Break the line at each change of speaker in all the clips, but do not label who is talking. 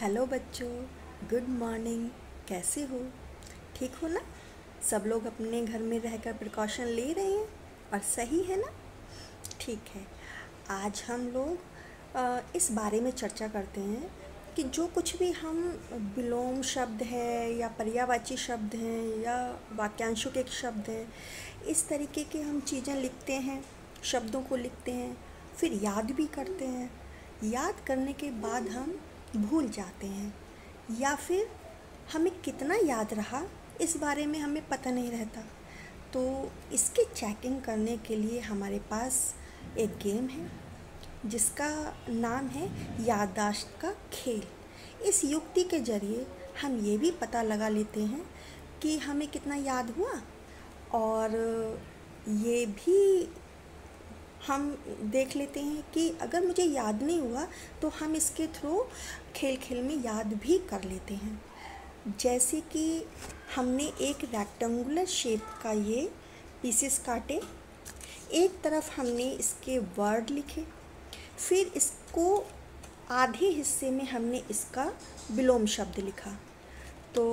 Hello बच्चों, good morning. कैसे हो? ठीक हो ना? सब लोग अपने घर में रहकर प्रिकॉशन ले रहे हैं और सही है ना? ठीक है। आज हम लोग इस बारे में चर्चा करते हैं कि जो कुछ भी हम विलोम शब्द है या पर्यायवाची शब्द हैं या वाक्यांशों के शब्द हैं, इस तरीके के हम चीज़ें लिखते हैं, शब्दों को लिखते हैं, फिर याद भी करते हैं। याद करने के बाद हम भूल जाते हैं या फिर हमें कितना याद रहा इस बारे में हमें पता नहीं रहता। तो इसकी चेकिंग करने के लिए हमारे पास एक गेम है जिसका नाम है याददाश्त का खेल। इस युक्ति के ज़रिए हम ये भी पता लगा लेते हैं कि हमें कितना याद हुआ, और ये भी हम देख लेते हैं कि अगर मुझे याद नहीं हुआ तो हम इसके थ्रू खेल खेल में याद भी कर लेते हैं। जैसे कि हमने एक रेक्टेंगुलर शेप का ये पीसेस काटे, एक तरफ हमने इसके वर्ड लिखे, फिर इसको आधे हिस्से में हमने इसका विलोम शब्द लिखा। तो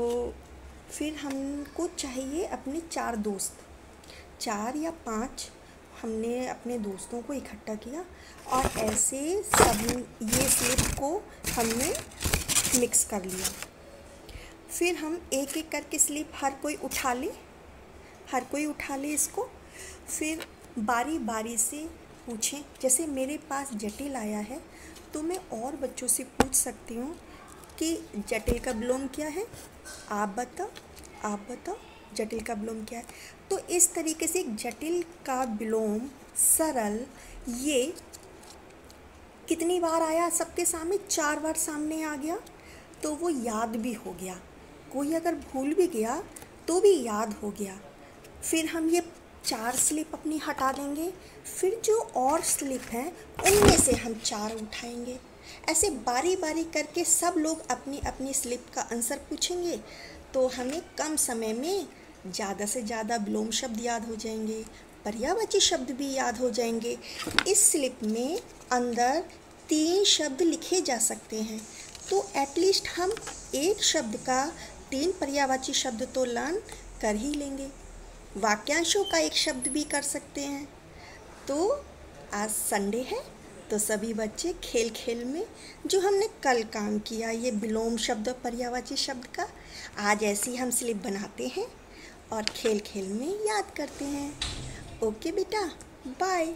फिर हमको चाहिए अपने 4 दोस्त, 4 या 5 हमने अपने दोस्तों को इकट्ठा किया और ऐसे सब ये स्लिप को हमने मिक्स कर लिया। फिर हम एक एक करके स्लिप हर कोई उठा ले इसको। फिर बारी बारी से पूछें। जैसे मेरे पास जटिल आया है तो मैं और बच्चों से पूछ सकती हूँ कि जटिल का विलोम क्या है, आप बताओ जटिल का विलोम क्या है। तो इस तरीके से जटिल का विलोम सरल ये कितनी बार आया सबके सामने, 4 बार सामने आ गया, तो वो याद भी हो गया। कोई अगर भूल भी गया तो भी याद हो गया। फिर हम ये 4 स्लिप अपनी हटा देंगे, फिर जो और स्लिप हैं उनमें से हम 4 उठाएंगे। ऐसे बारी बारी करके सब लोग अपनी अपनी स्लिप का आंसर पूछेंगे तो हमें कम समय में ज़्यादा से ज़्यादा विलोम शब्द याद हो जाएंगे, पर्यायवाची शब्द भी याद हो जाएंगे। इस स्लिप में अंदर 3 शब्द लिखे जा सकते हैं, तो एटलीस्ट हम एक शब्द का 3 पर्यायवाची शब्द तो लर्न कर ही लेंगे। वाक्यांशों का एक शब्द भी कर सकते हैं। तो आज संडे है तो सभी बच्चे खेल खेल में जो हमने कल काम किया ये विलोम शब्द और पर्यायवाची शब्द का, आज ऐसे ही हम स्लिप बनाते हैं और खेल खेल में याद करते हैं। ओके बेटा, बाय।